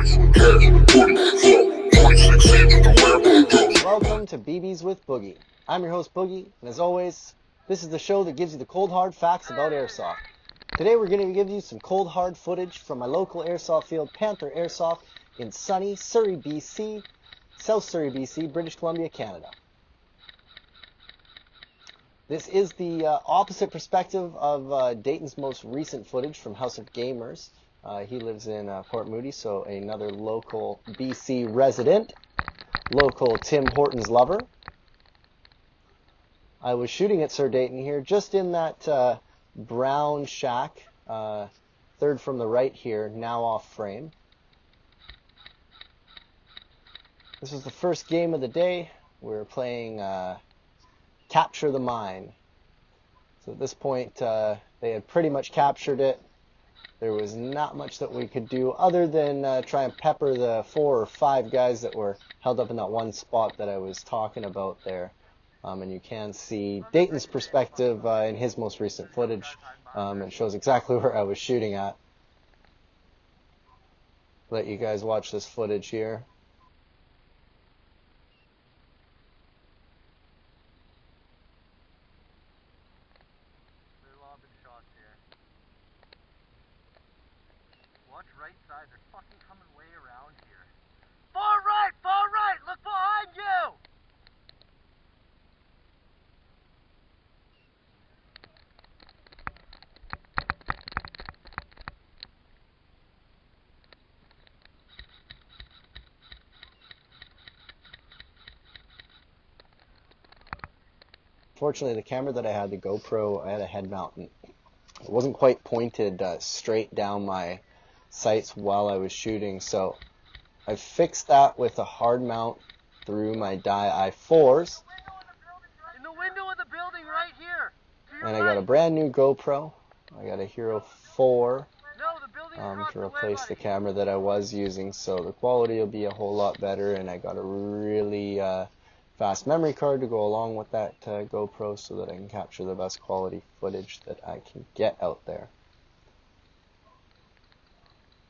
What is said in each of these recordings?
Welcome to BBs with Boogie. I'm your host Boogie, and as always, this is the show that gives you the cold hard facts about airsoft. Today we're going to give you some cold hard footage from my local airsoft field, Panther Airsoft, in sunny Surrey BC, South Surrey BC, British Columbia, Canada. This is the opposite perspective of Dayton's most recent footage from House of Gamers. He lives in Port Moody, so another local BC resident, local Tim Hortons lover. I was shooting at Sir Dayton here, just in that brown shack, third from the right here, now off frame. This was the first game of the day. We were playing Capture the Mine. So at this point, they had pretty much captured it. There was not much that we could do other than try and pepper the 4 or 5 guys that were held up in that one spot that I was talking about there. And you can see Dayton's perspective in his most recent footage. It shows exactly where I was shooting at. Let you guys watch this footage here. Watch right side, they're fucking coming way around here. Far right, look behind you! Fortunately, the camera that I had, the GoPro, I had a head mount. It wasn't quite pointed straight down my sights while I was shooting, so I fixed that with a hard mount through my Dye i4s. In the window of the building right here. And I got a brand new GoPro. I got a Hero 4 No, to replace the camera that I was using, so the quality will be a whole lot better, and I got a really fast memory card to go along with that GoPro so that I can capture the best quality footage that I can get out there.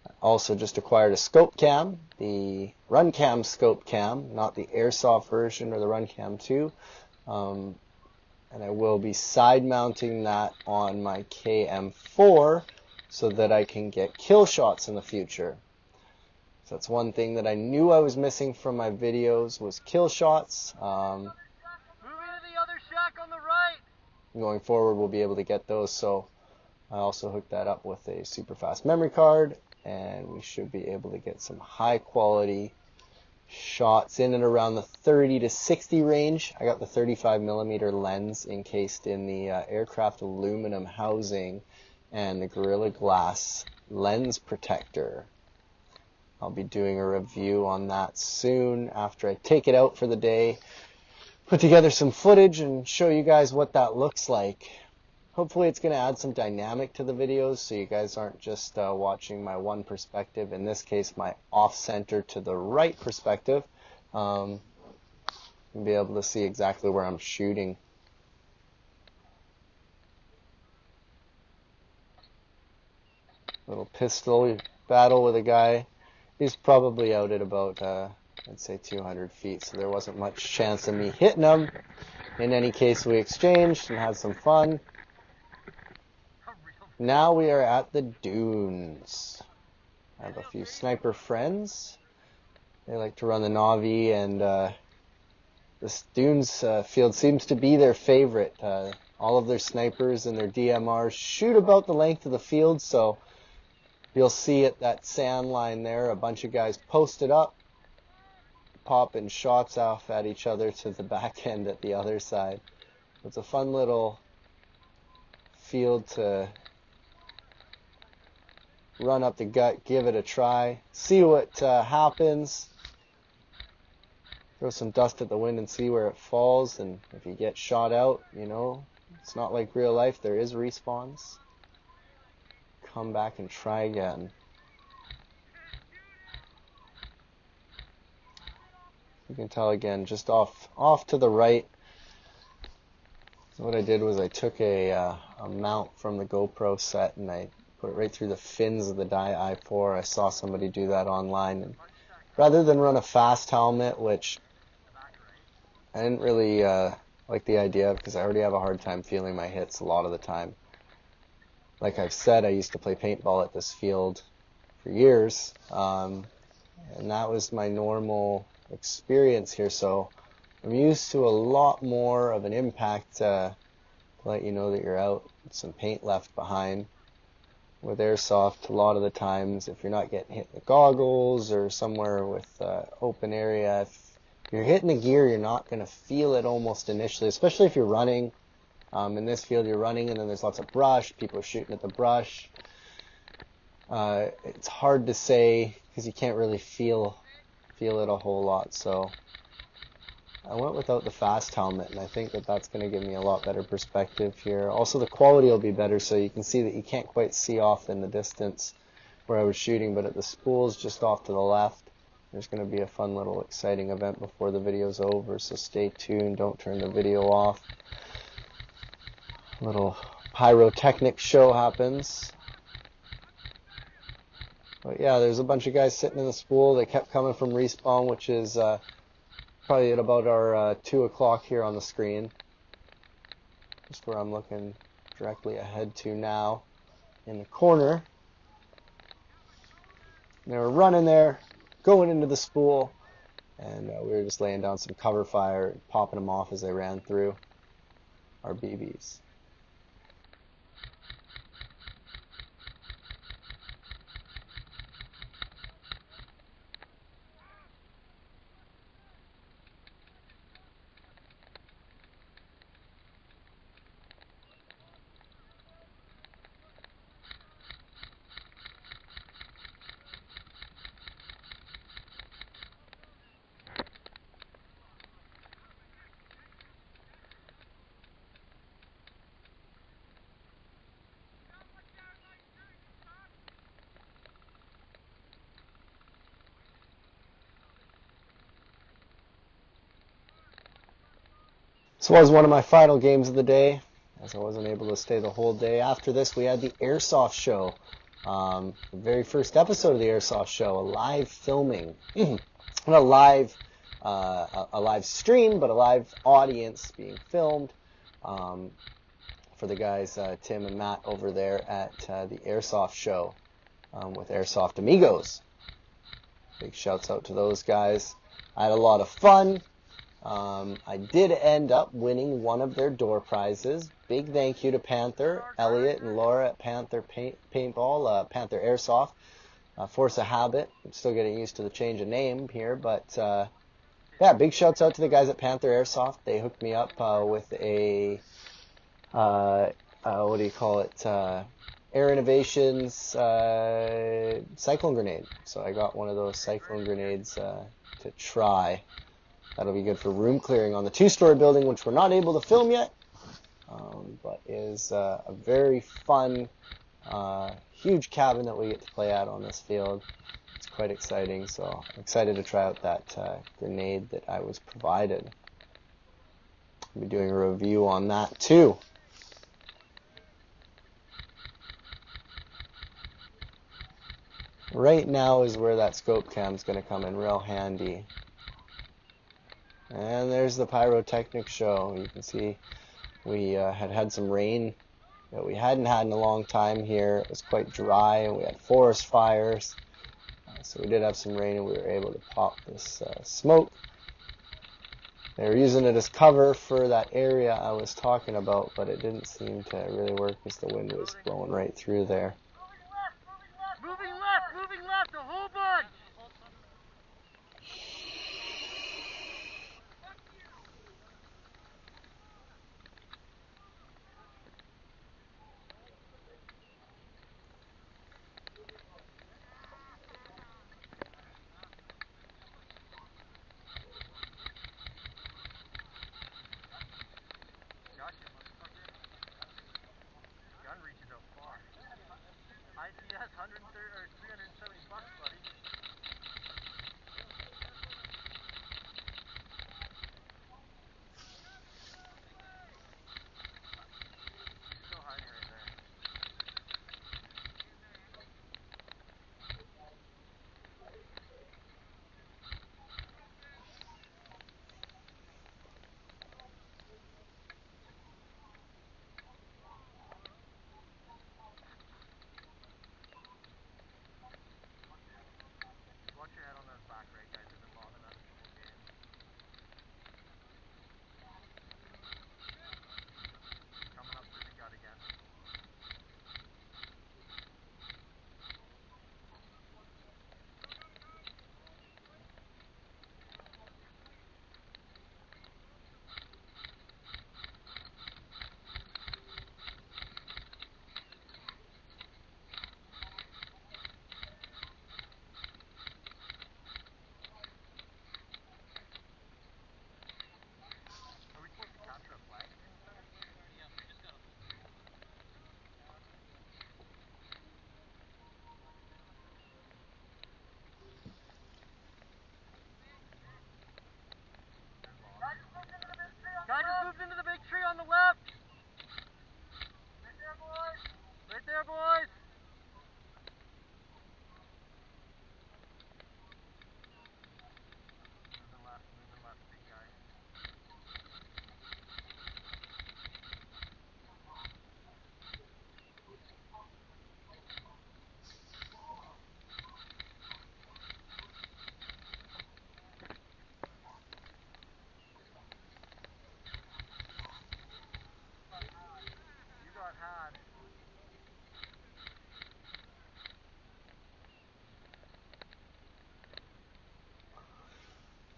I also just acquired a scope cam, the RunCam scope cam, not the airsoft version or the RunCam 2. And I will be side mounting that on my KM4 so that I can get kill shots in the future. So that's one thing that I knew I was missing from my videos was kill shots. Moving to the other shack on the right. Going forward, we'll be able to get those. So I also hooked that up with a super fast memory card, and we should be able to get some high quality shots in and around the 30 to 60 range. I got the 35mm lens encased in the aircraft aluminum housing and the Gorilla Glass lens protector. I'll be doing a review on that soon after I take it out for the day, put together some footage and show you guys what that looks like. Hopefully it's going to add some dynamic to the videos so you guys aren't just watching my one perspective, in this case my off-center to the right perspective. You'll be able to see exactly where I'm shooting. Little pistol battle with a guy. He's probably out at about, I'd say 200 feet, so there wasn't much chance of me hitting him. In any case, we exchanged and had some fun. Now we are at the dunes. I have a few sniper friends. They like to run the Navi, and this dunes field seems to be their favorite. All of their snipers and their DMRs shoot about the length of the field, so you'll see at that sand line there a bunch of guys posted up, popping shots off at each other to the back end at the other side. It's a fun little field to run up the gut, give it a try, see what happens, throw some dust at the wind and see where it falls, and if you get shot out, you know, it's not like real life, there is respawns. Come back and try again. You can tell again, just off to the right. So what I did was I took a mount from the GoPro set and I put it right through the fins of the I-4. I saw somebody do that online. And rather than run a fast helmet, which I didn't really like the idea of, because I already have a hard time feeling my hits a lot of the time. Like I've said, I used to play paintball at this field for years, and that was my normal experience here, so I'm used to a lot more of an impact to let you know that you're out with some paint left behind. With airsoft, a lot of the times, if you're not getting hit in the goggles or somewhere with open area, if you're hitting the gear, you're not going to feel it almost initially, especially if you're running. In this field, you're running and then there's lots of brush, people are shooting at the brush. It's hard to say because you can't really feel it a whole lot, so I went without the fast helmet, and I think that that's going to give me a lot better perspective here. Also, the quality will be better, so you can see that you can't quite see off in the distance where I was shooting, but at the spools just off to the left, there's going to be a fun little exciting event before the video's over, so stay tuned, don't turn the video off. A little pyrotechnic show happens. But yeah, there's a bunch of guys sitting in the spool. They kept coming from respawn, which is probably at about our 2 o'clock here on the screen. Just where I'm looking directly ahead to now, in the corner. And they were running there, going into the spool, and we were just laying down some cover fire, popping them off as they ran through our BBs. This was one of my final games of the day, as I wasn't able to stay the whole day. After this, we had the Airsoft show. The very first episode of the Airsoft show, a live filming. Not a live stream, but a live audience being filmed for the guys, Tim and Matt, over there at the Airsoft show with Airsoft Amigos. Big shouts out to those guys. I had a lot of fun. I did end up winning one of their door prizes. Big thank you to Panther, Elliot, and Laura at Panther Paintball, Panther Airsoft, Force of Habit. I'm still getting used to the change of name here, but yeah, big shouts out to the guys at Panther Airsoft. They hooked me up with a, what do you call it, Air Innovations cyclone grenade. So I got one of those cyclone grenades to try. That'll be good for room clearing on the 2-story building, which we're not able to film yet, but is a very fun, huge cabin that we get to play at on this field. It's quite exciting, so I'm excited to try out that grenade that I was provided. I'll be doing a review on that too. Right now is where that scope cam is going to come in real handy. And there's the pyrotechnic show. You can see we had some rain that we hadn't had in a long time here. It was quite dry, and we had forest fires. So we did have some rain, and we were able to pop this smoke. They were using it as cover for that area I was talking about, but it didn't seem to really work because the wind was blowing right through there. Moving left, a whole bunch. Gotcha, motherfucker. Gun reaches out far.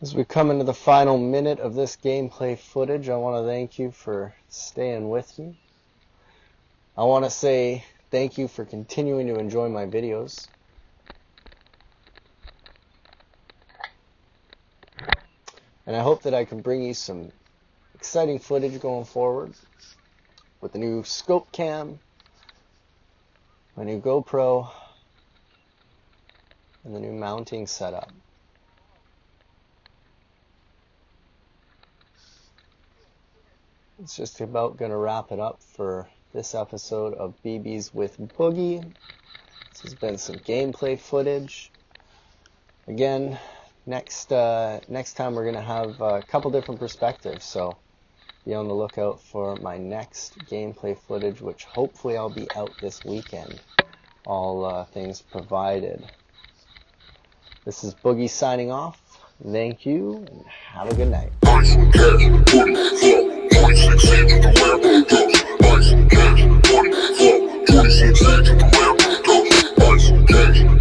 As we come into the final minute of this gameplay footage, I want to thank you for staying with me. I want to say thank you for continuing to enjoy my videos. And I hope that I can bring you some exciting footage going forward with the new scope cam, my new GoPro, and the new mounting setup. It's just about going to wrap it up for this episode of BBs with Boogie. This has been some gameplay footage. Again, next time we're going to have a couple different perspectives, so be on the lookout for my next gameplay footage, which hopefully I'll be out this weekend, all things provided. This is Boogie signing off. Thank you, and have a good night. Ice, cash, booty, flow, 26 inch at the Lambo dust. Ice, cash, booty, flow, 26 inch at the Lambo dust. Ice, cash.